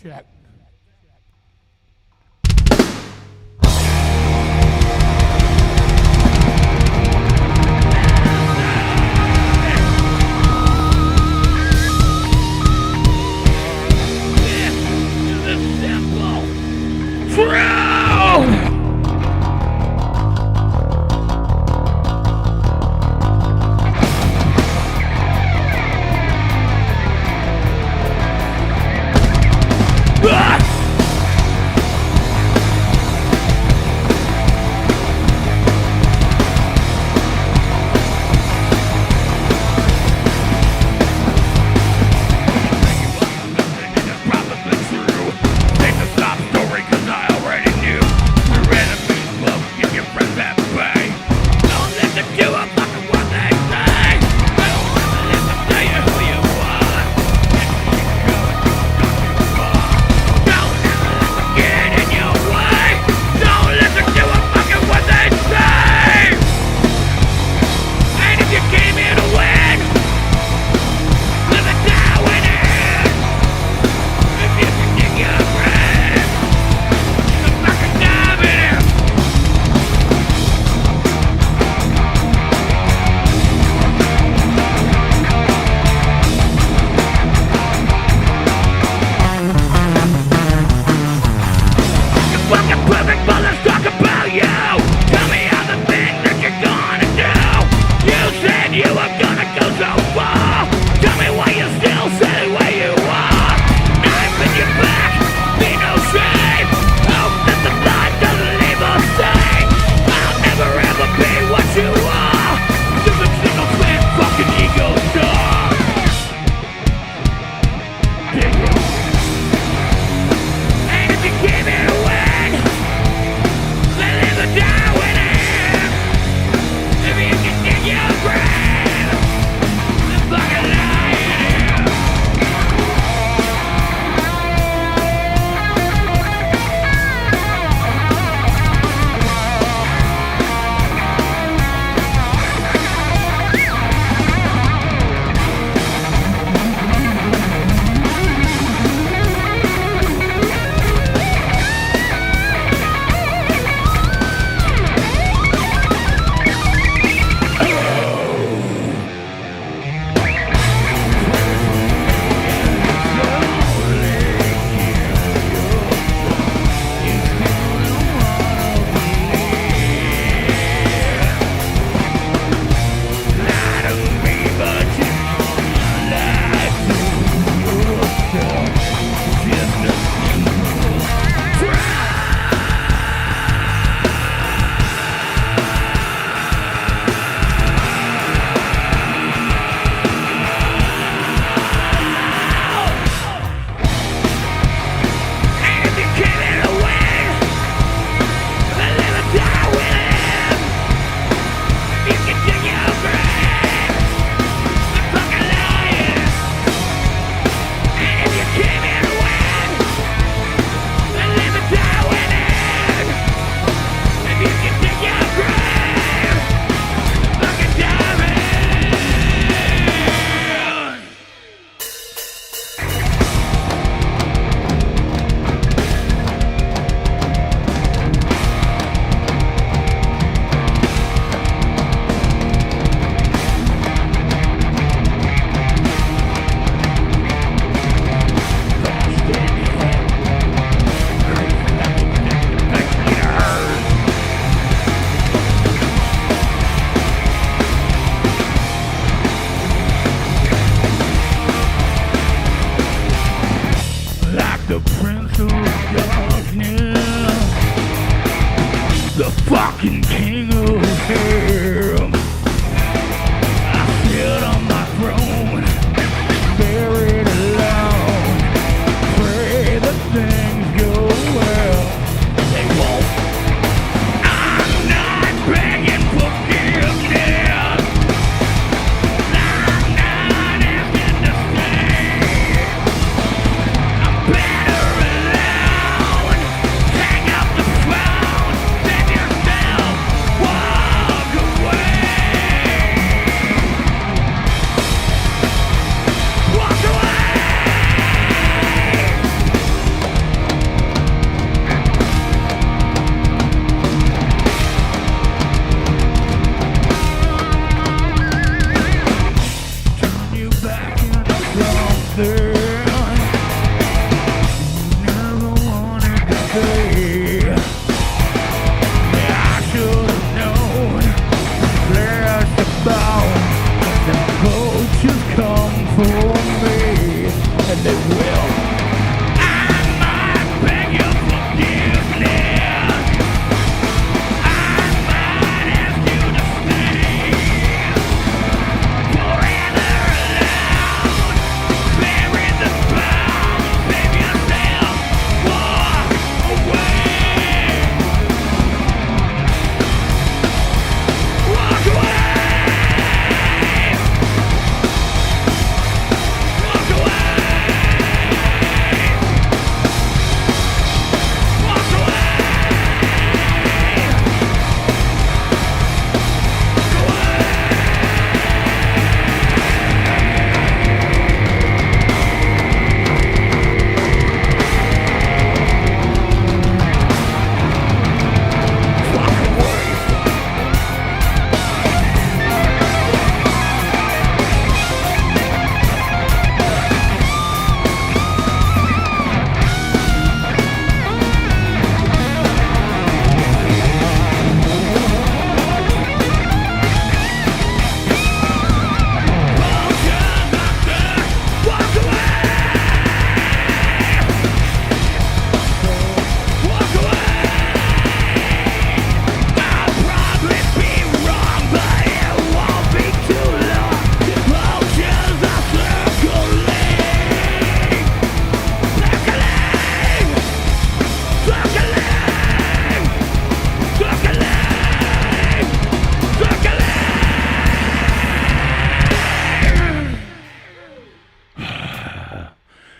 Check. The Prince of Darkness, the fucking King of Hell. I sit on my throne, buried alone. Pray that things go well. They won't. I'm not begging forgiveness. I'm not asking to stay. I'm better alone. Hang up the phone, save yourself, walk away. something you never wanted to say. I should have known flesh and bone. The coaches come for me, and they will. I might beg your forgiveness. I might ask you to stay forever alone. Bury the bones, save yourself, walk away. Walk away. Walk away. Walk away.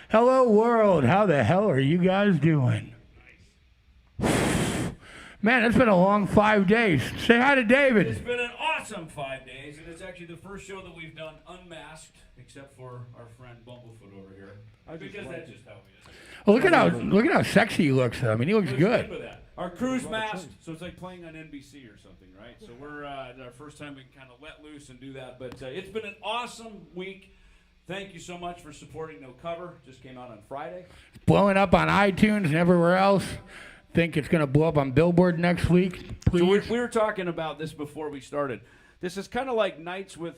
Hello world, how the hell are you guys doing? Man, it's been a long 5 days. Say hi to David. It's been an awesome 5 days, and it's actually the first show that we've done unmasked, except for our friend Bumblefoot over here. Because that's just how it is. Well, look at how sexy he looks. I mean, he looks good. With that. Our crew's masked, so it's like playing on NBC or something, right? So we're it's our first time we can kind of let loose and do that. But it's been an awesome week. Thank you so much for supporting No Cover. Just came out on Friday. Blowing up on iTunes and everywhere else. Think it's going to blow up on Billboard next week. Please. So we were talking about this before we started. This is kind of like Nights with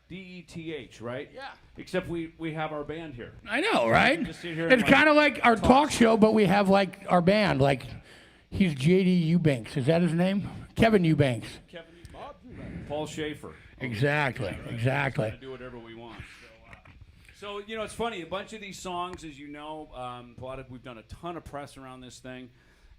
DETH, right? Yeah. Except we have our band here. I know, right? Just sit here It's and, kind of like our talk show, but we have like our band. Like he's J.D. Eubanks. Is that his name? Kevin Eubanks. Paul Schaefer. Exactly. Exactly. We're gonna do whatever we want. So you know, it's funny. A bunch of these songs, as you know, we've done a ton of press around this thing.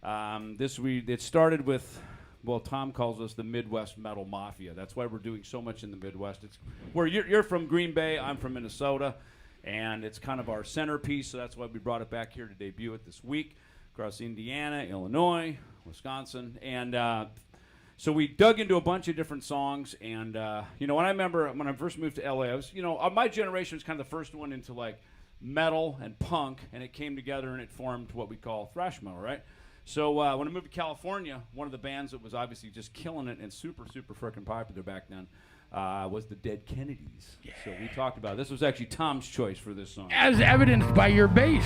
It started with, well, Tom calls us the Midwest Metal Mafia. That's why we're doing so much in the Midwest. It's where you're from Green Bay, I'm from Minnesota, and it's kind of our centerpiece. So that's why we brought it back here to debut it this week across Indiana, Illinois, Wisconsin, and so we dug into a bunch of different songs. And you know, when I first moved to LA, I was, you know, my generation was kind of the first one into like metal and punk, and it came together and it formed what we call thrash metal, right? So when I moved to California, one of the bands that was obviously just killing it and super, super freaking popular back then was the Dead Kennedys. Yeah. So we talked about it. This was actually Tom's choice for this song. As evidenced by your bass.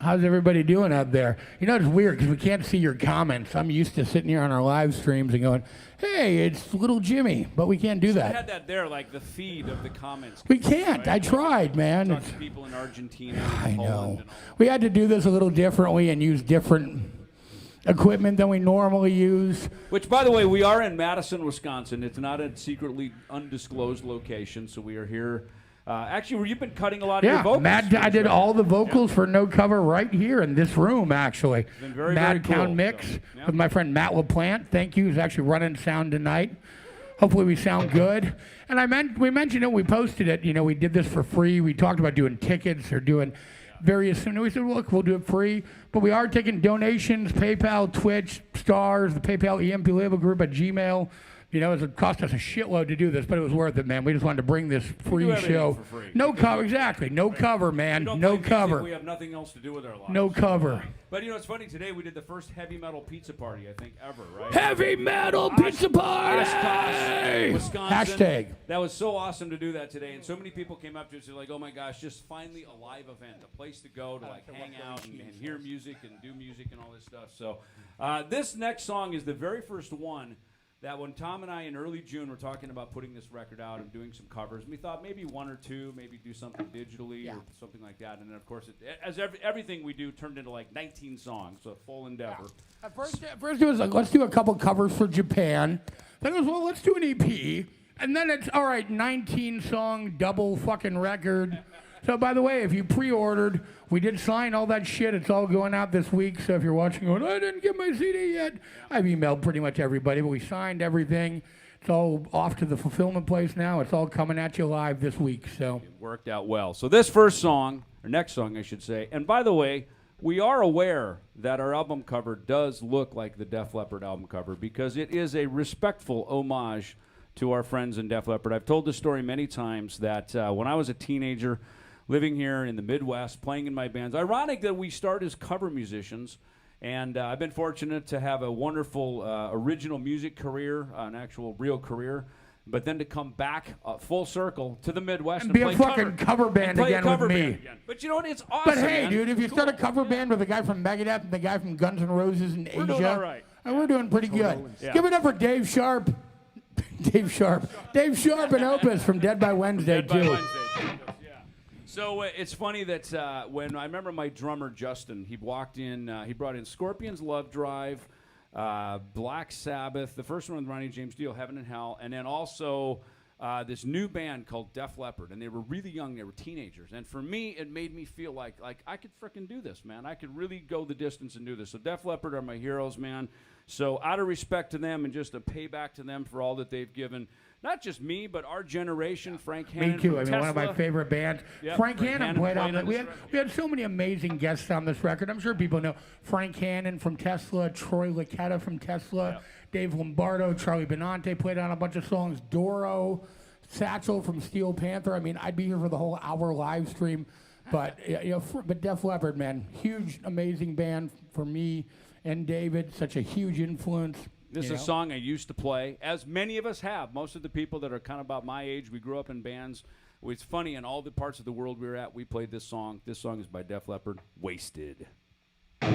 How's everybody doing out there? You know, it's weird because we can't see your comments. I'm used to sitting here on our live streams and going, hey, it's little Jimmy, but we can't do I that. had that there, like the feed of the comments. We can't. Right? I tried, man. Talk to people in Argentina and I Poland know. and all. We had to do this a little differently and use different equipment than we normally use. Which, by the way, we are in Madison, Wisconsin. It's not a secretly undisclosed location, so we are here. Actually, you've been cutting a lot of your vocals. Matt, I did all the vocals for No Cover right here in this room, actually. Been very, Mad very Count cool, Mix so, yeah. with my friend Matt LaPlante. Thank you. He's actually running sound tonight. Hopefully we sound good. And we mentioned it, we posted it. You know, we did this for free. We talked about doing tickets or doing various, and we said, look, we'll do it free. But we are taking donations, PayPal, Twitch, Stars, the PayPal EMP Label Group at Gmail. You know, it cost us a shitload to do this, but it was worth it, man. We just wanted to bring this free show. For free. No cover, exactly. No cover, man. No cover. We have nothing else to do with our lives. No cover. But you know, it's funny. Today we did the first heavy metal pizza party, I think, ever, right? Heavy metal pizza party! Oshkosh, Wisconsin. Hashtag. That was so awesome to do that today, and so many people came up to us and like, "Oh my gosh, just finally a live event, a place to go to like hang out and hear music and do music and all this stuff." So, this next song is the very first one that when Tom and I in early June were talking about putting this record out and doing some covers, we thought maybe one or two, maybe do something digitally or something like that. And then, of course, everything we do turned into like 19 songs, so a full endeavor. Yeah. At first it was like, let's do a couple covers for Japan. Then it was, well, let's do an EP. And then it's, all right, 19-song double fucking record. So, by the way, if you pre-ordered, we did sign all that shit. It's all going out this week. So if you're watching going, I didn't get my CD yet. I've emailed pretty much everybody, but we signed everything. It's all off to the fulfillment place now. It's all coming at you live this week. So it worked out well. So this first song, or next song, I should say, and by the way, we are aware that our album cover does look like the Def Leppard album cover because it is a respectful homage to our friends in Def Leppard. I've told this story many times that when I was a teenager, living here in the Midwest, playing in my bands. Ironic that we start as cover musicians, and I've been fortunate to have a wonderful original music career, an actual real career, but then to come back full circle to the Midwest and be play a fucking cover band again with me. But you know what? It's awesome. But hey, man. dude, if you start a cover band with a guy from Megadeth and the guy from Guns N' Roses in Asia, doing all right. And we're doing pretty good. Yeah. Give it up for Dave Sharp. Dave Sharp and Opus from Dead by Wednesday, Dead by too. Wednesday. So it's funny that when I remember my drummer Justin, he walked in, he brought in Scorpions, Love Drive, Black Sabbath, the first one with Ronnie James Dio, Heaven and Hell, and then also this new band called Def Leppard, and they were really young, they were teenagers, and for me, it made me feel like I could frickin' do this, man. I could really go the distance and do this. So Def Leppard are my heroes, man. So out of respect to them and just a payback to them for all that they've given. Not just me, but our generation, Frank Hannon. Me too. I mean, Tesla. one of my favorite bands. Yep, Frank Hannon played on that. this We had so many amazing guests on this record. I'm sure people know Frank Hannon from Tesla, Troy Luccketta from Tesla, Dave Lombardo, Charlie Benante played on a bunch of songs, Doro, Satchel from Steel Panther. I mean, I'd be here for the whole hour live stream. But but Def Leppard, man, huge, amazing band for me and David. Such a huge influence. This is a song I used to play, as many of us have. Most of the people that are kind of about my age, we grew up in bands. It's funny, in all the parts of the world we were at, we played this song. This song is by Def Leppard, Wasted. I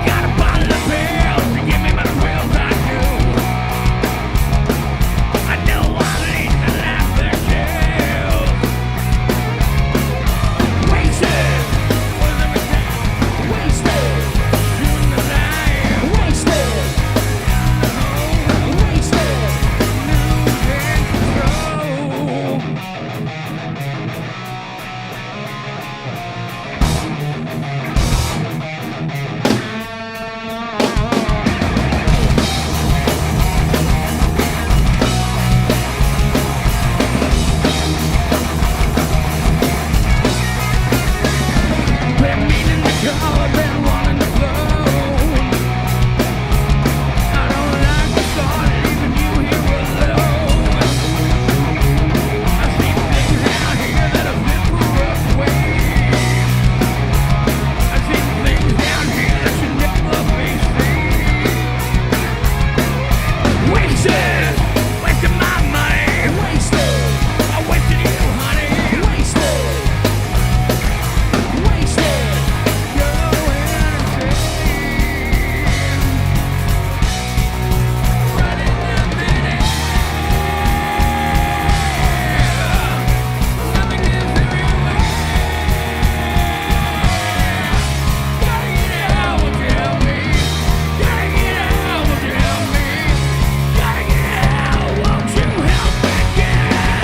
got a bottle of pills to give me my thrills. I do. Wasted, wasted my money. Wasted, I wasted you, honey. Wasted, wasted. You're running out of minute. Nothing is everywhere. Gotta get out, won't you help me? Gotta get out, won't you help me? Gotta get out, won't you help me get out?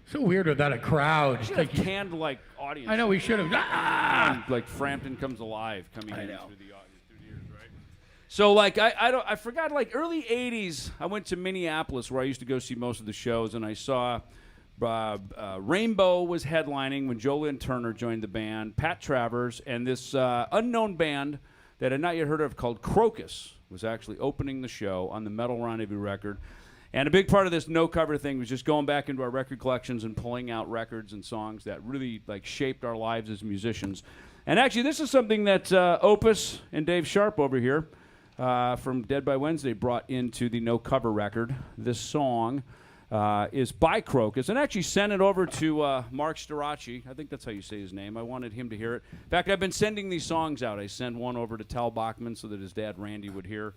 So weird without a crowd. Just Like canned like audience. I know we should have. Ah! Like Frampton Comes Alive coming in through the audience through the ears, right? So like I forgot like early '80s. I went to Minneapolis where I used to go see most of the shows, and I saw Rainbow was headlining when Joe Lynn Turner joined the band. Pat Travers and this unknown band that I had not yet heard of called Crocus was actually opening the show on the Metal Rendezvous record. And a big part of this no cover thing was just going back into our record collections and pulling out records and songs that really like shaped our lives as musicians. And actually, this is something that Opus and Dave Sharp over here from Dead by Wednesday brought into the no cover record. This song is by Crocus, and actually sent it over to Mark Starachi. I think that's how you say his name. I wanted him to hear it. In fact, I've been sending these songs out. I send one over to Tal Bachman so that his dad Randy would hear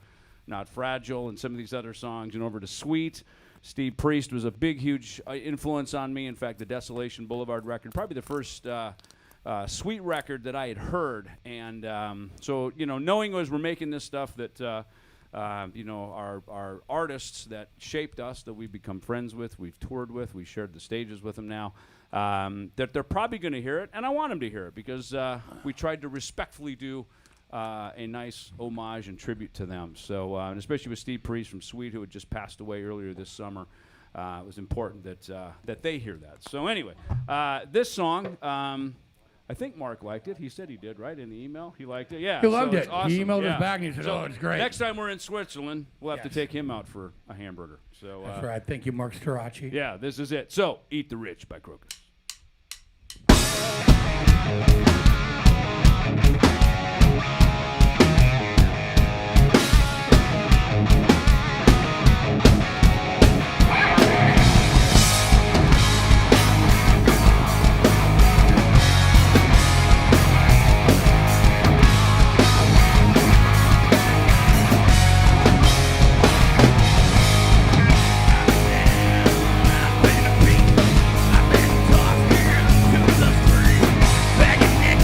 Not Fragile and some of these other songs, and over to Sweet. Steve Priest was a big, huge influence on me. In fact, the Desolation Boulevard record, probably the first Sweet record that I had heard. And so, you know, knowing as we're making this stuff that, you know, our artists that shaped us, that we've become friends with, we've toured with, we shared the stages with them now, that they're probably going to hear it. And I want them to hear it because we tried to respectfully do a nice homage and tribute to them. So, and especially with Steve Priest from Sweet, who had just passed away earlier this summer, it was important that they hear that. So anyway, this song, I think Mark liked it. He said he did, right, in the email? He liked it? Yeah. He loved it. Awesome. He emailed us back and he said, So oh, it's great. Next time we're in Switzerland, we'll have to take him out for a hamburger. So That's right. Thank you, Mark Starachi. yeah, this is it. So, Eat the Rich by Crocus. Back in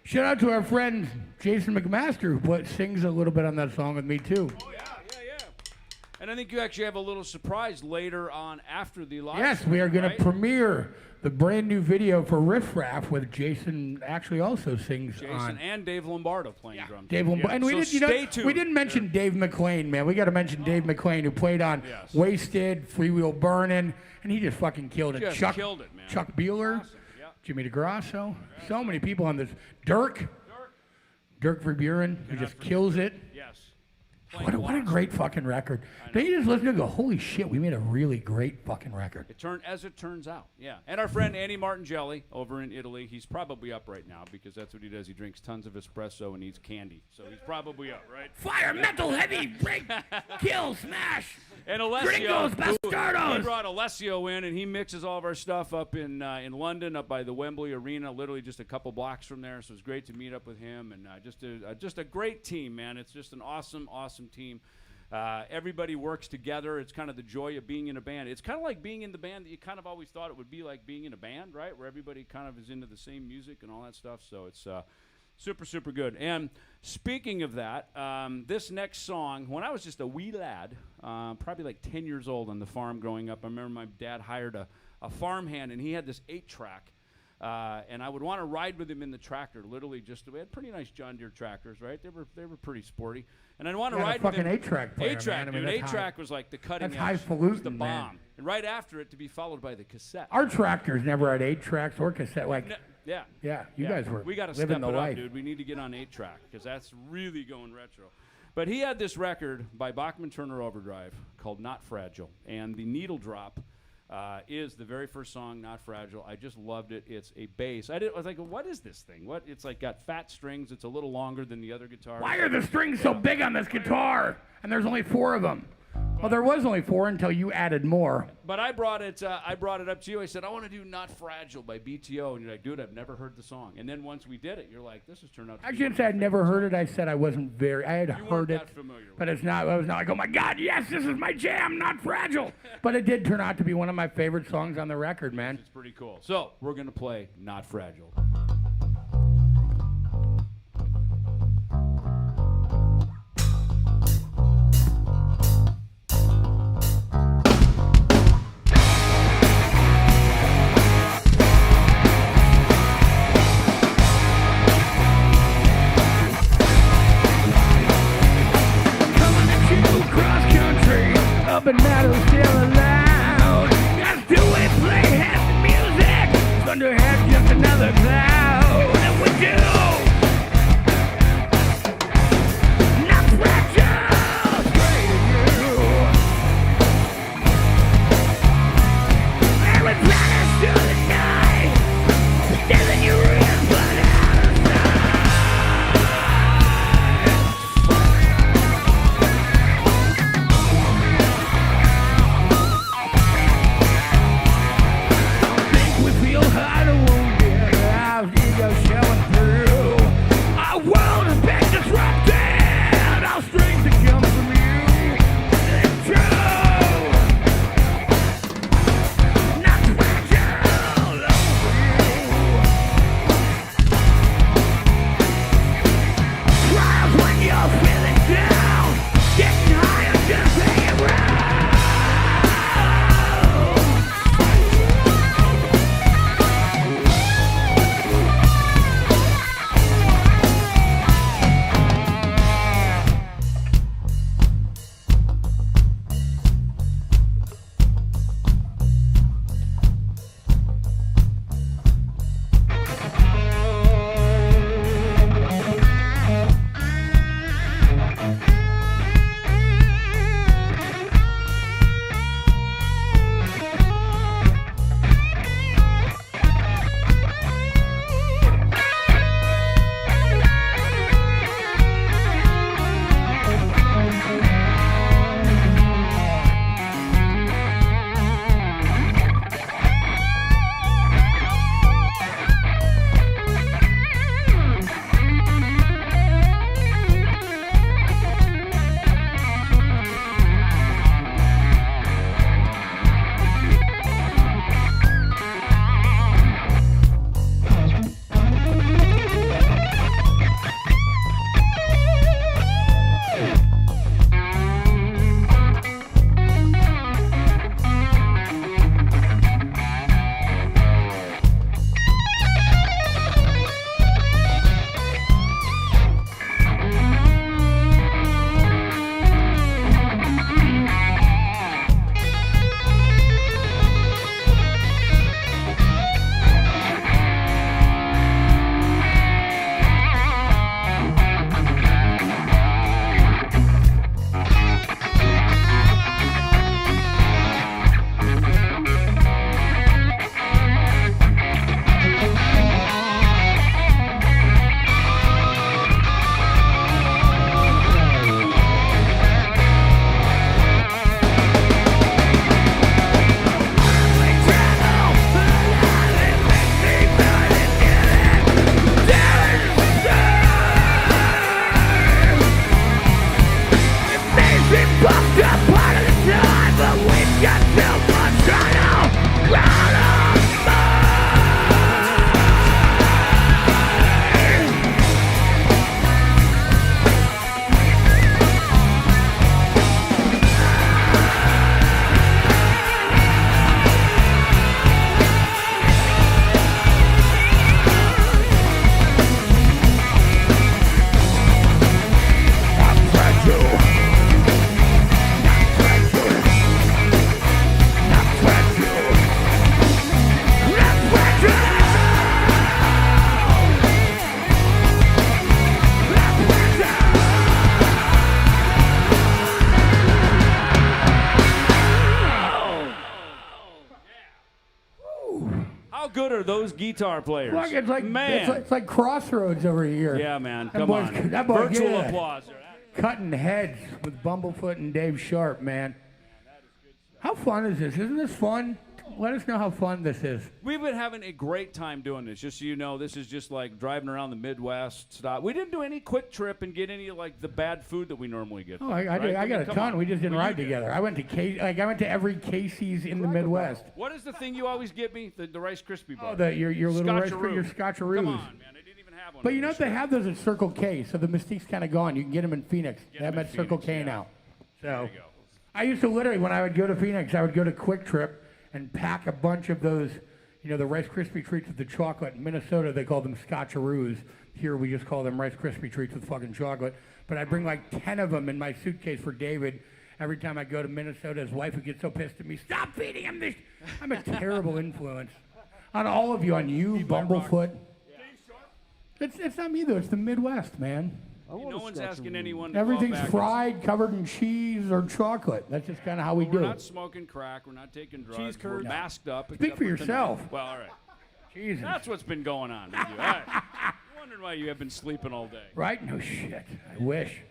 Shout out to our friend Jason McMaster, who sings a little bit on that song with me too. Oh yeah. And I think you actually have a little surprise later on after the live. Yes, we are going right? to premiere the brand new video for Riff Raff with Jason. Actually, also sings Jason on. and Dave Lombardo playing drums. Dave Lombardo, and we So did. stay tuned. We didn't mention Dave McLean, man. We got to mention Dave McLean, who played on Wasted, Free Wheel Burnin', and he just fucking killed it. Just killed it, man. Chuck Bueller, Awesome. Yeah. Jimmy DeGrasso, so many people on this. Dirk Verburen, who just kills it. Yes. What a great fucking record. Don't you just listen to it and go, holy shit, we made a really great fucking record. It turns out, yeah. And our friend Andy Martingelli over in Italy, he's probably up right now because that's what he does. He drinks tons of espresso and eats candy. So he's probably up, right? Fire, metal, heavy, break, kill, smash. And Alessio, Gringos, bastardos. he brought Alessio in, and he mixes all of our stuff up in London, up by the Wembley Arena, literally just a couple blocks from there. So it's great to meet up with him, and just a great team, man. It's just an awesome, awesome team. Everybody works together. It's kind of the joy of being in a band. It's kind of like being in the band that you kind of always thought it would be like being in a band, right? Where everybody kind of is into the same music and all that stuff. So it's super, super good. And speaking of that, this next song, when I was just a wee lad, probably like 10 years old on the farm growing up, I remember my dad hired a farmhand, and he had this 8-track. And I would want to ride with him in the tractor, literally we had pretty nice John Deere tractors, right? They were pretty sporty. And I'd want to ride with him. Fucking 8-track player, 8-track, man. dude. I mean, 8-track was like the cutting that's edge. highfalutin, It was the bomb. man. And right after it to be followed by the cassette. Our tractors never had 8-tracks or cassette. You guys were we got to living step the it life. up, dude. We need to get on 8-track because that's really going retro. But he had this record by Bachman Turner Overdrive called Not Fragile. And the needle drop is the very first song, Not Fragile. I just loved it. It's a bass. I was like, what is this thing? It's like got fat strings. It's a little longer than the other guitars. Why are the strings so big on this guitar? And there's only 4 of them. Well, there was only 4 until you added more. But I brought it up to you. I said, I want to do Not Fragile by BTO. And you're like, dude, I've never heard the song. And then once we did it, you're like, this has turned out to be I shouldn't say I'd never heard it. I said I wasn't I had You weren't heard it. that familiar with But it's not, I was not like, oh my God, yes, this is my jam, Not Fragile. But it did turn out to be one of my favorite songs on the record, man. It's pretty cool. So we're going to play Not Fragile. But metal's still allowed. Just do it, play half the music. Thunderhead's just another cloud. How good are those guitar players? Fuck, it's like man. it's like Crossroads over here. Yeah, man. That Come boy's- on. that boy- Virtual yeah. applause. Cutting heads with Bumblefoot and Dave Sharp, man. How fun is this? Isn't this fun? Let us know how fun this is. We've been having a great time doing this. Just so you know, this is just like driving around the Midwest. Stop. We didn't do any quick trip and get any like the bad food that we normally get. Oh, I right? got a Come ton. on. We just didn't Well, you ride did. together. I went to every Casey's in the Midwest. What is the thing you always get me? The Rice Krispie bar. Oh, your little rice Scotcheroo. your Scotcheroos. Come on, man. I didn't even have one. But on you know this what? They show. have those at Circle K, so the mystique's kind of gone. You can get them in Phoenix. Get They have 'em them in at Circle Phoenix, K yeah. now. There So you go. I used to literally, when I would go to Phoenix, I would go to Quick Trip and pack a bunch of those, the Rice Krispie treats with the chocolate. In Minnesota, they call them Scotcheroos. Here, we just call them Rice Krispie treats with fucking chocolate. But I'd bring like 10 of them in my suitcase for David. Every time I go to Minnesota, his wife would get so pissed at me. Stop feeding him this. I'm a terrible influence on all of you, on you, Bumblefoot. It's not me though. It's the Midwest, man. No one's asking anyone to Everything's call back. fried, covered in cheese or chocolate. That's just kind of how we We're do not it. smoking crack. We're not taking drugs. Cheese We're curds. masked up. Speak except for tonight. yourself. Well, all right. Jesus. That's what's been going on with you. All right. I'm wondering why you have been sleeping all day. Right? No shit. I wish.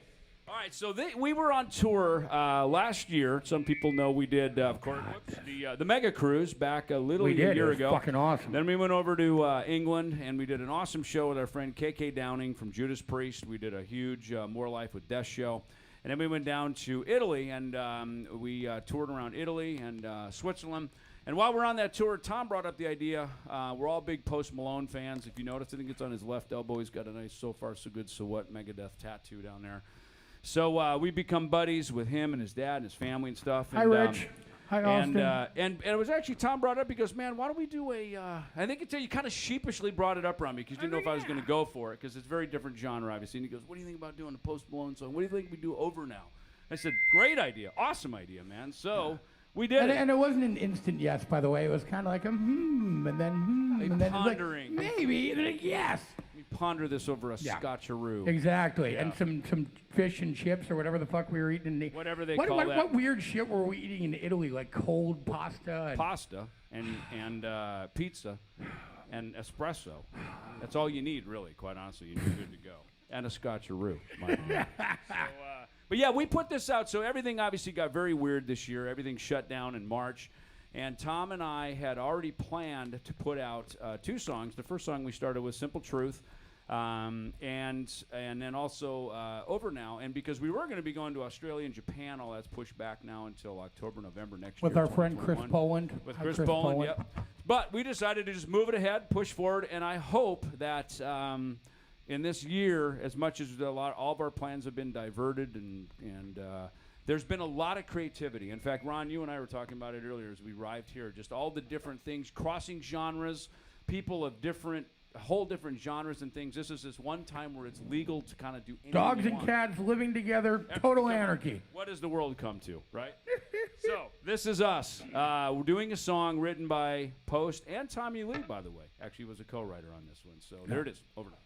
All right, so we were on tour last year. Some people know we did, of course, the Mega Cruise back a We did. year It was ago. fucking awesome. Then we went over to England, and we did an awesome show with our friend KK Downing from Judas Priest. We did a huge More Life with Death show. And then we went down to Italy, and we toured around Italy and Switzerland. And while we're on that tour, Tom brought up the idea. We're all big Post Malone fans. If you notice, I think it's on his left elbow. He's got a nice So Far So Good So What Megadeth tattoo down there. So we become buddies with him and his dad and his family and stuff. And, Hi, Rich. Hi, Austin. And it was actually Tom brought it up because, man, why don't we do I think you kind of sheepishly brought it up around me because you didn't know if I was going to go for it because it's a very different genre, obviously. And he goes, what do you think about doing a Post Malone song? What do you think we do Over Now? I said, great idea. Awesome idea, man. So we did it. And it wasn't an instant yes, by the way. It was kind of like a and then and then pondering. It's like, maybe, and then like, yes. We ponder this over a Yeah. Scotcheroo. Exactly. Yeah. And some fish and chips or whatever the fuck we were eating in the Whatever they what, call what, that. What weird shit were we eating in Italy? Like cold pasta and Pasta and pizza and espresso. That's all you need, really, quite honestly. You're good to go. And a Scotcheroo. But yeah, we put this out, so everything obviously got very weird this year. Everything shut down in March. And Tom and I had already planned to put out 2 songs. The first song we started with Simple Truth, and then also Over Now. And because we were going to be going to Australia and Japan, all that's pushed back now until October, November next year. with our friend Chris 2021. Poland. With Hi, Chris Poland, yep. But we decided to just move it ahead, push forward, and I hope that in this year, as much as all of our plans have been diverted and there's been a lot of creativity. In fact, Ron, you and I were talking about it earlier as we arrived here, just all the different things, crossing genres, people of whole different genres and things. This is this one time where it's legal to kind of do anything Dogs you and want. cats living together, total Come on. anarchy. What does the world come to, right? So, this is us. We're doing a song written by Post and Tommy Lee, by the way. Actually, was a co-writer on this one. So, there it is. Over now.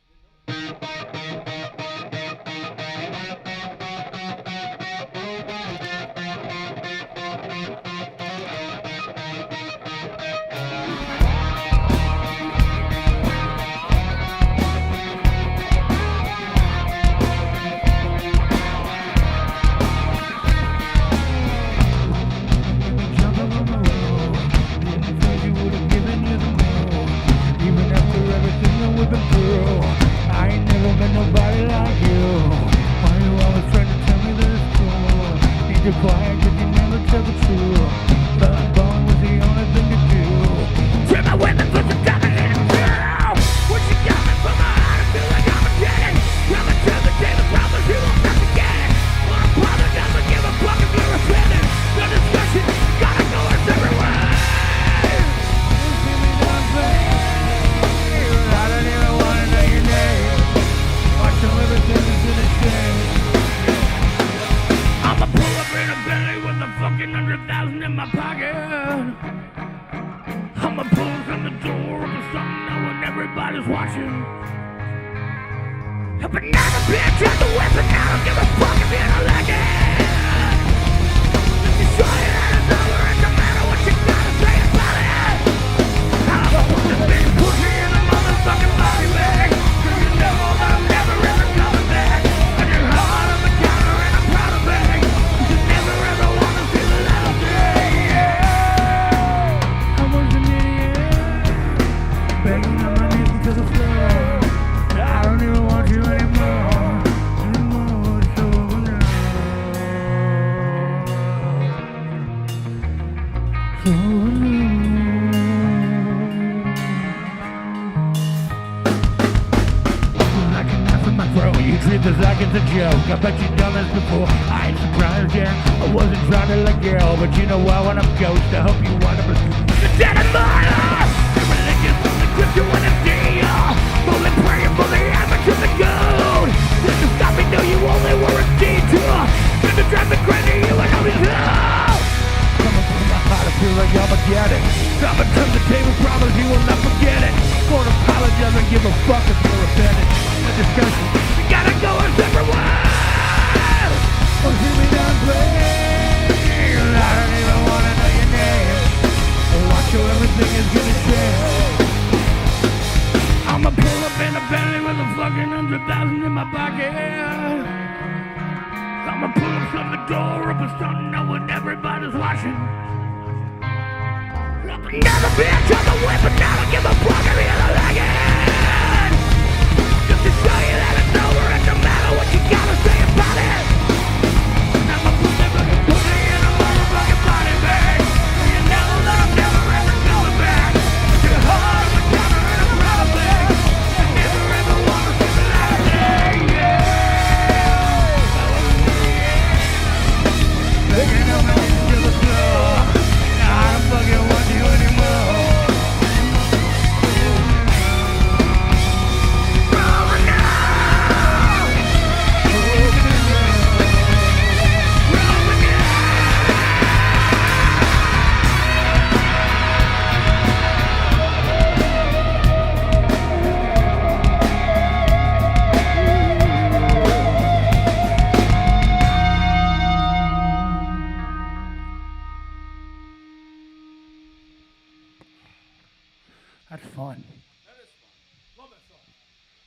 Even after everything that we've been through, I ain't never met nobody like you. Why you always trying to tell me that it's cool? Need to quiet 'cause you never tell the truth. Love bomb was the only thing to do. Trim my women for some dominating girl. What you got me from my heart, I feel like I'm a getting. Come and tell the day the promise you won't have to get it. Wanna bother, never give a fuck if you're offended. No discussion, gotta go it's everywhere. I don't even wanna know your name. Watch till everything is in a shame. I'ma pull up in a Bentley with a fucking 100,000 in my pocket. I'ma pull from the door of something now when everybody's watching. A banana bitch at the whip and I don't give a fuck if you don't like it. If you try it and it's over, it don't matter what you gotta say about it. I don't want to Like a knife in my throat, you treat this like it's a joke. I bet you've done this before. I ain't surprised, yeah. I wasn't trying to let go, but you know why when I'm ghost, I hope you want to be the dead of mine. Religious from the crypto and the deal. Only praying for the amateur, the gold. Just to stop me, no, you only were a detour. Gonna drive me crazy, you and all these hoes. Coming from my heart, I feel like I'ma get it. Drop it to the table, promise you will not forget it. Won't apologize and give a fuck if you're offended. The discussion, we gotta go our separate ways. Oh, hear me down, please. I don't even wanna know your name. Watch how everything is gonna change. I'ma pull up in a Bentley with a fucking 100,000 in my pocket. I'ma pull up from the door up a stone knowing everybody's watching. Never be a trouble with, but now I give a fuck if you don't like it. Just to show you that it's over, it don't matter what you gotta say about it. I'ma put that fucking pussy in a motherfucking body bag. You know that I'm never ever going back. Your heart of a counter in a rubber bag. I never ever wanna see the light of day, yeah. Picking up my hands to the floor. I don't fucking want you anymore. Rolling now. Rolling now. That's fun. That is fun. Love that song.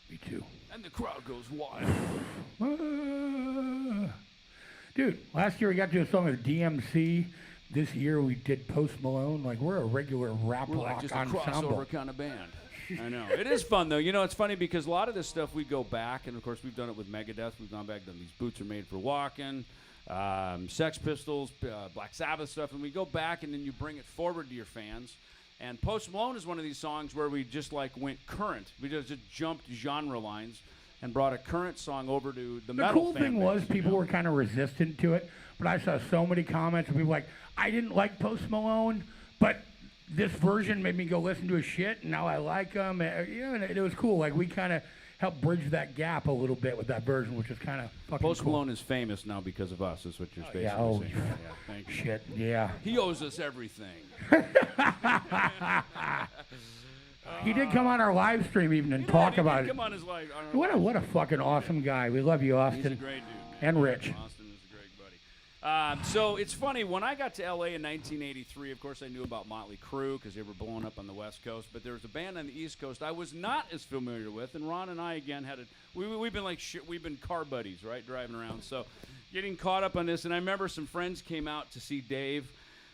Me too. And the crowd goes wild. Dude, last year we got to do a song with DMC. This year we did Post Malone. Like, we're a regular rap We're like rock just a ensemble. crossover kind of band. I know. It is fun, though. You know, it's funny because a lot of this stuff we go back, and of course we've done it with Megadeth. We've gone back, done These Boots Are Made for Walking, Sex Pistols, Black Sabbath stuff, and we go back and then you bring it forward to your fans. And Post Malone is one of these songs where we just like went current. We just jumped genre lines and brought a current song over to the metal cool fan thing base, was you people know? were kind of resistant to it, but I saw so many comments of people like, I didn't like Post Malone, but this version made me go listen to his shit, and now I like him. You know, and it was cool. Like, we kind of helped bridge that gap a little bit with that version, which is kind of fucking Post cool. Malone is famous now because of us, is what you're basically yeah, oh, saying. yeah. Yeah, thank you. Shit, yeah. He owes us everything. He did come on our live stream even and talk about it. Come on his life. What a fucking awesome guy. We love you, Austin. He's a great dude, man. And Rich. Austin is a great buddy. So it's funny, when I got to LA in 1983, of course I knew about Motley Crue because they were blowing up on the West Coast, but there was a band on the East Coast I was not as familiar with, and Ron and I again had we've been like we've been car buddies, right, driving around, so getting caught up on this. And I remember some friends came out to see Dave.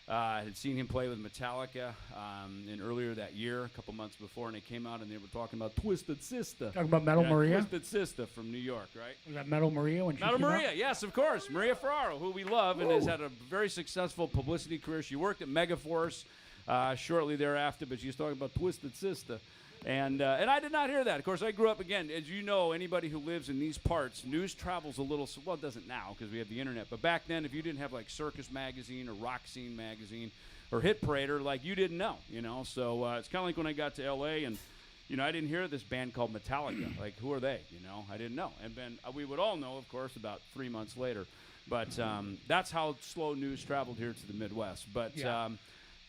I had seen him play with Metallica earlier that year, a couple months before, and they came out and they were talking about Twisted Sister. Talking about Metal Maria? Twisted Sister from New York, right? Was that Metal Maria when she Metal came out? Maria, yes, of course. Maria Ferraro, who we love and has had a very successful publicity career. She worked at Megaforce shortly thereafter, but she was talking about Twisted Sister. And I did not hear that. Of course, I grew up, again, as you know, anybody who lives in these parts, news travels a little, well, it doesn't now because we have the internet, but back then, if you didn't have like Circus Magazine or Rock Scene Magazine or Hit Parader, like, you didn't know, you know? So it's kind of like when I got to L.A. and, you know, I didn't hear this band called Metallica. Like, who are they, you know? I didn't know. And then we would all know, of course, about 3 months later. But that's how slow news traveled here to the Midwest. But Yeah.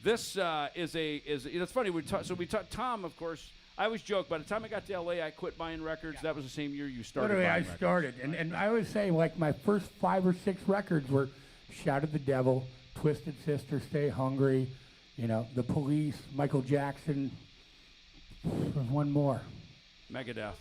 this it's funny. Tom, of course, I always joke, by the time I got to L.A., I quit buying records. Yeah. That was the same year you started Literally, buying I records. started. And I always say, like, my first 5 or 6 records were Shout at the Devil, Twisted Sister, Stay Hungry, you know, The Police, Michael Jackson. There's one more. Megadeth.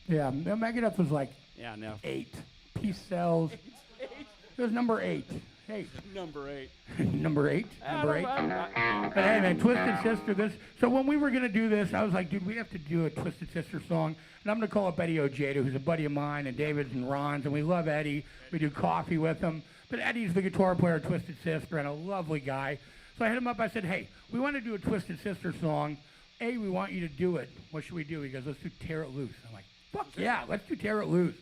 Yeah, Megadeth was like Yeah, no. 8. Peace Cells. It was number 8. Hey. Number 8. Number 8? Number 8? But hey, man, Twisted Sister, so when we were going to do this, I was like, dude, we have to do a Twisted Sister song. And I'm going to call up Eddie Ojeda, who's a buddy of mine, and David's and Ron's, and we love Eddie. We do coffee with him. But Eddie's the guitar player of Twisted Sister and a lovely guy. So I hit him up. I said, hey, we want to do a Twisted Sister song. A, we want you to do it. What should we do? He goes, let's do Tear It Loose. I'm like, fuck yeah, let's do Tear It Loose.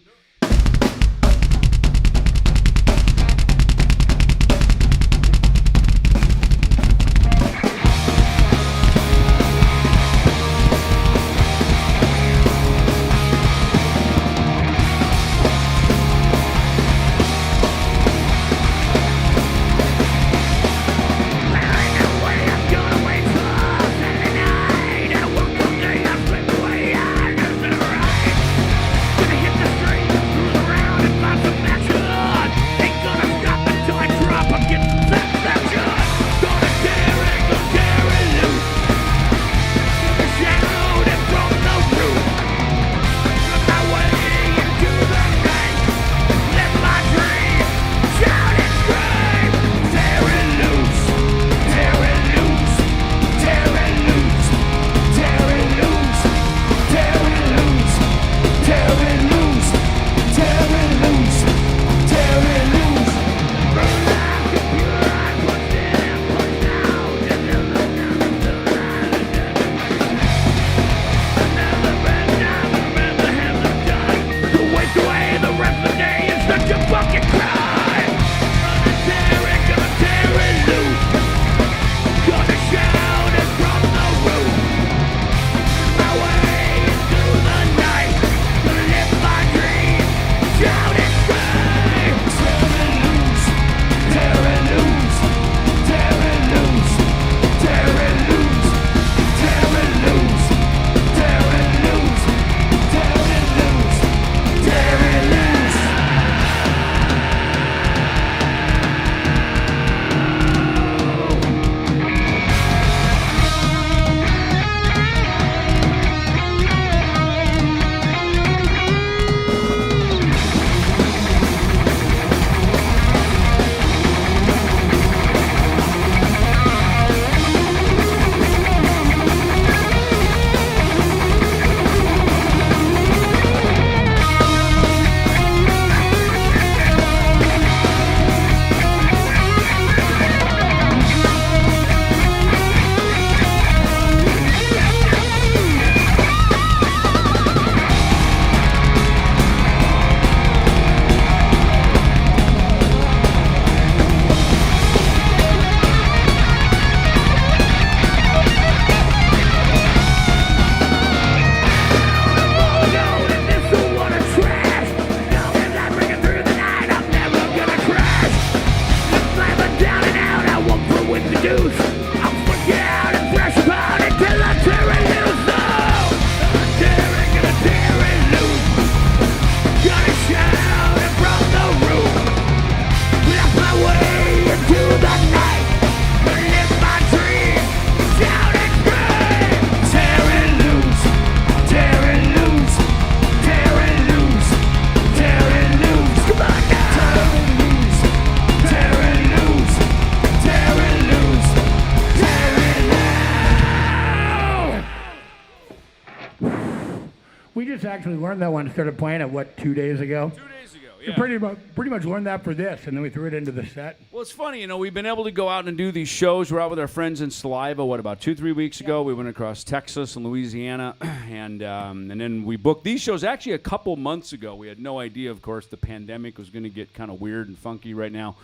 Actually learned that one and started playing it, 2 days ago? 2 days ago, yeah. We pretty much learned that for this, and then we threw it into the set. Well, it's funny, we've been able to go out and do these shows. We're out with our friends in Saliva, about 2-3 weeks ago. We went across Texas and Louisiana, and then we booked these shows actually a couple months ago. We had no idea, of course, the pandemic was going to get kind of weird and funky right now.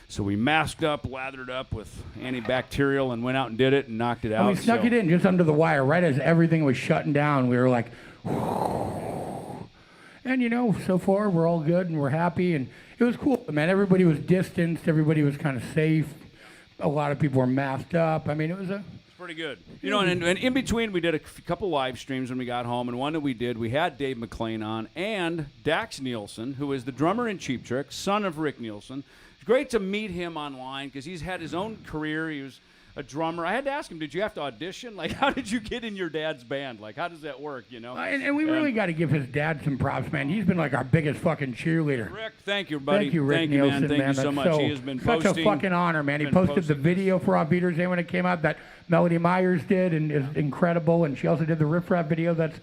So we masked up, lathered up with antibacterial, and went out and did it and knocked it out. And we snuck it in just under the wire, right as everything was shutting down. We were like, and so far we're all good and we're happy, and it was cool, man. Everybody was distanced, everybody was kind of safe. A lot of people were masked up. I mean, it was pretty good. And in between we did a couple live streams when we got home, and one that we did, we had Dave McClain on and Dax Nielsen, who is the drummer in Cheap Trick, son of Rick Nielsen. It's great to meet him online because he's had his own career. He was a drummer. I had to ask him, did you have to audition? Like, how did you get in your dad's band? Like, how does that work, And we really got to give his dad some props, man. He's been like our biggest fucking cheerleader. Rick, thank you, buddy. Thank you, Rick Nielsen, man. Thank you so much. He has been posting. Such a fucking honor, man. He posted the video for Off Beaters Day when it came out that Melody Myers did, and is incredible. And she also did the Riff Raff video that's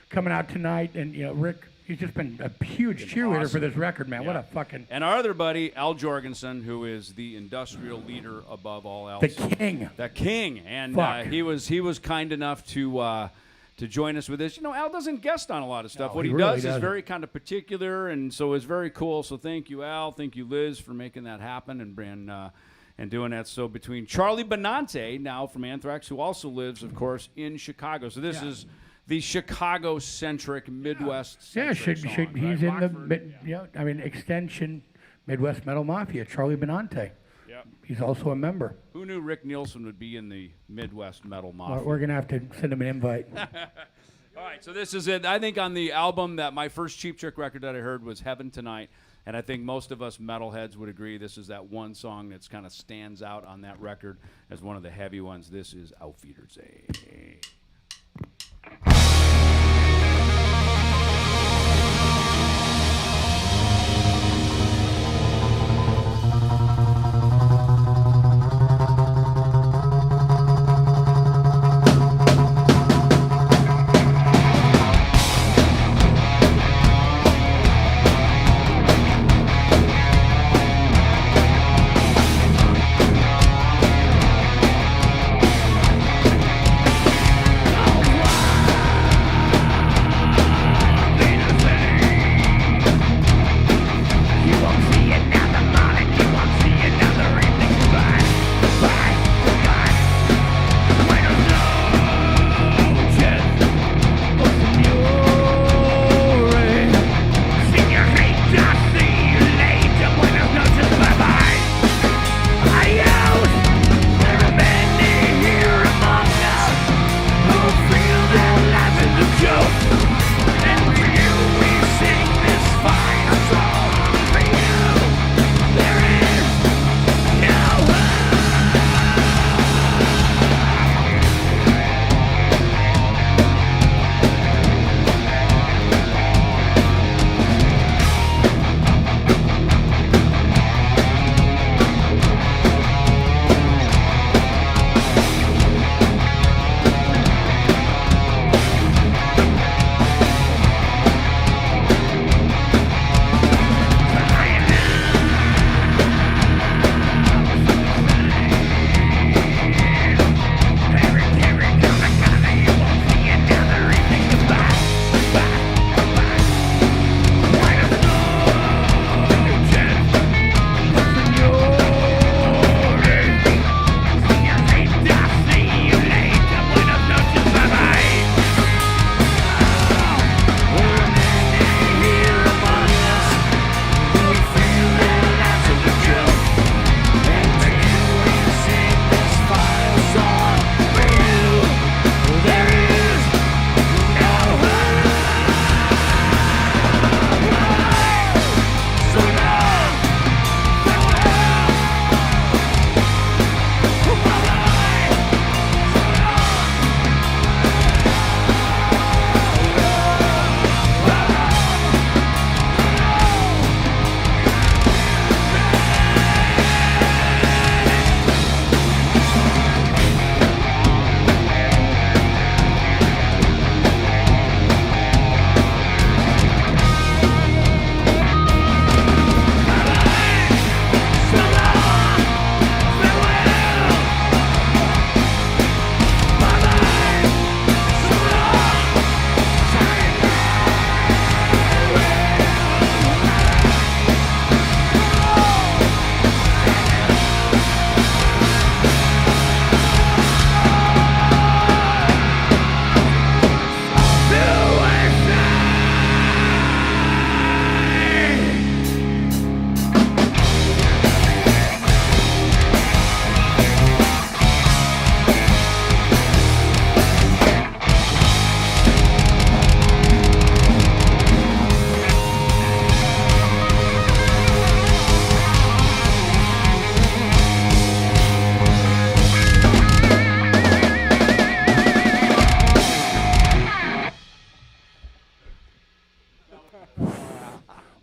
coming out tonight. And, Rick, He's just been a huge cheerleader for this record, man. Yeah. What a fucking... And our other buddy, Al Jorgensen, who is the industrial leader above all else. The king. The king. And he was kind enough to join us with this. You know, Al doesn't guest on a lot of stuff. No, what he really does is doesn't. very kind of particular, and so it's very cool. So thank you, Al. Thank you, Liz, for making that happen and doing that. So between Charlie Benante, now from Anthrax, who also lives, of course, in Chicago. So this is the Chicago-centric, Midwest-centric song, right? He's in Rockford, Extension, Midwest Metal Mafia, Charlie Benante. Yep. He's also a member. Who knew Rick Nielsen would be in the Midwest Metal Mafia? We're going to have to send him an invite. All right, so this is it. I think on the album that my first Cheap Trick record that I heard was Heaven Tonight, and I think most of us metalheads would agree this is that one song that's kind of stands out on that record as one of the heavy ones. This is Auf Wiedersehen.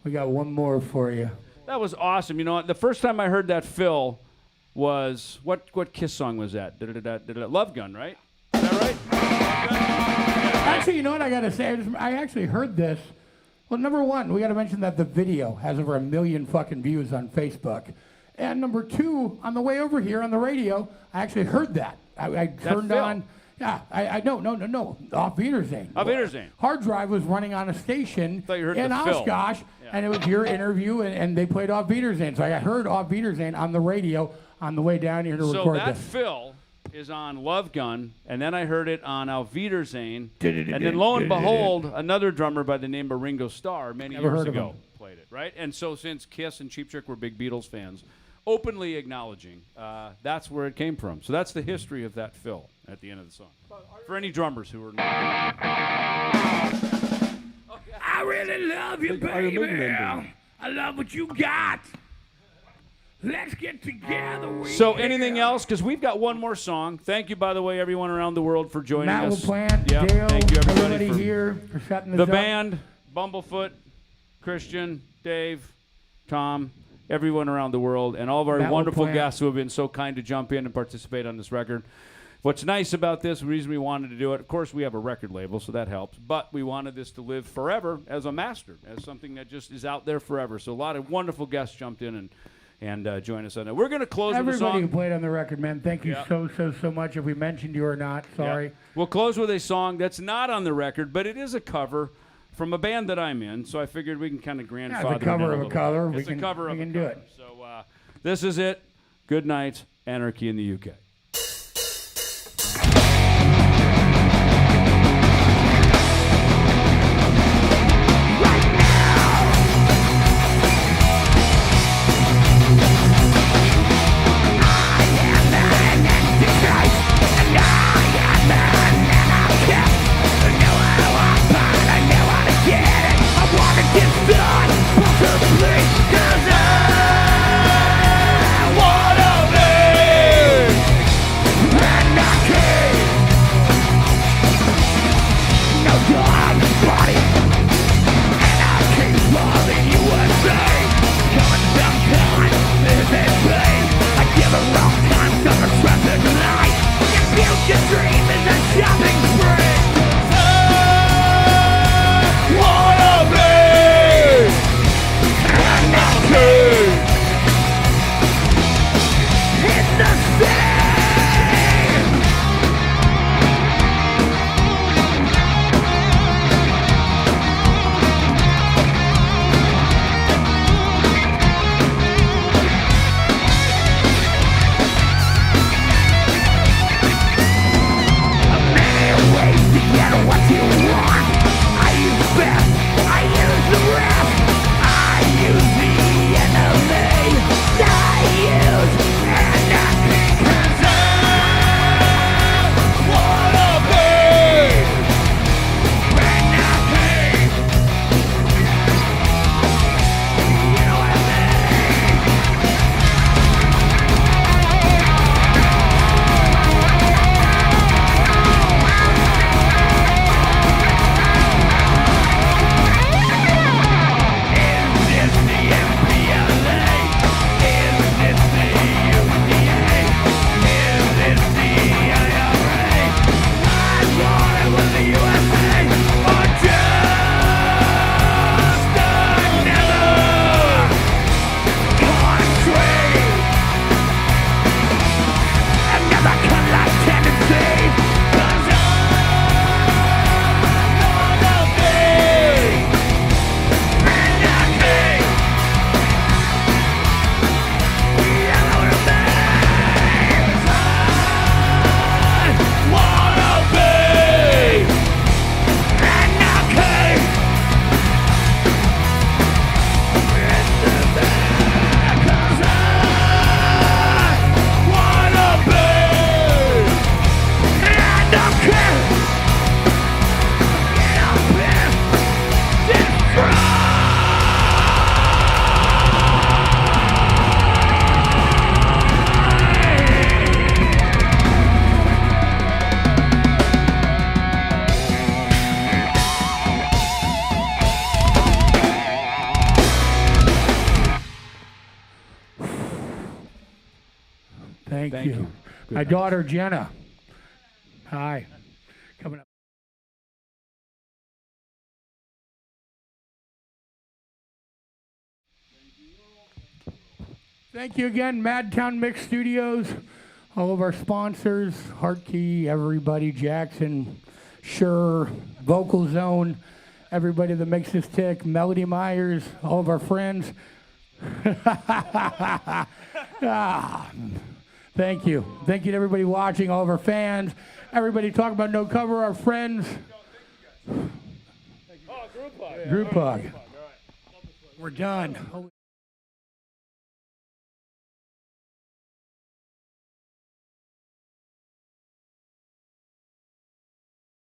We got one more for you. That was awesome. You know what? The first time I heard that fill was what Kiss song was that? Love Gun, right? Is that right? Actually, you know what I gotta say? I actually heard this Well, number one, we got to mention that the video has over 1 million fucking views on Facebook. And number two, on the way over here on the radio, I actually heard that. I turned on. Yeah, I no. Auf Wiedersehen. Auf Wiedersehen. Hard drive was running on a station Thought you heard in the Phil. Oshkosh, and it was your interview, and they played Auf Wiedersehen. So I heard Auf Wiedersehen on the radio on the way down here to record So that this. Phil is on Love Gun, and then I heard it on Auf Wiedersehen, and then lo and behold, another drummer by the name of Ringo Starr many years ago played it, right? And so since Kiss and Cheap Trick were big Beatles fans, openly acknowledging that's where it came from. So that's the history of that Phil at the end of the song. For any drummers who are not. I really love you, baby. I love what you got. Let's get together. So anything else? Because we've got one more song. Thank you, by the way, everyone around the world for joining Matt us. LaPlante, Yeah, Dale, thank you, everybody everybody here for setting this the up. band, Bumblefoot, Christian, Dave, Tom, everyone around the world, and all of our Matt wonderful LaPlante. guests who have been so kind to jump in and participate on this record. What's nice about this, the reason we wanted to do it, of course, we have a record label, so that helps, but we wanted this to live forever as a master, as something that just is out there forever. So a lot of wonderful guests jumped in and joined us on that. We're going to close with a Everybody song. who played on the record, man, thank you Yeah. so much. If we mentioned you or not, sorry. Yeah. We'll close with a song that's not on the record, but it is a cover from a band that I'm in, so I figured we can kind of grandfather it's a cover it in of a little cover. bit. We It's can- a cover we of can a do cover. it. So this is it. Good night, Anarchy in the UK. Thank Thank you. you. Good My night. daughter, Jenna. Hi. Coming up. Thank you again, Madtown Mix Studios, all of our sponsors, Hartkey, everybody, Jackson, Sure, Vocal Zone, everybody that makes this tick, Melody Myers, all of our friends. Thank you. Thank you to everybody watching, all of our fans, everybody talking about No Cover, our friends. Group hug. We're done.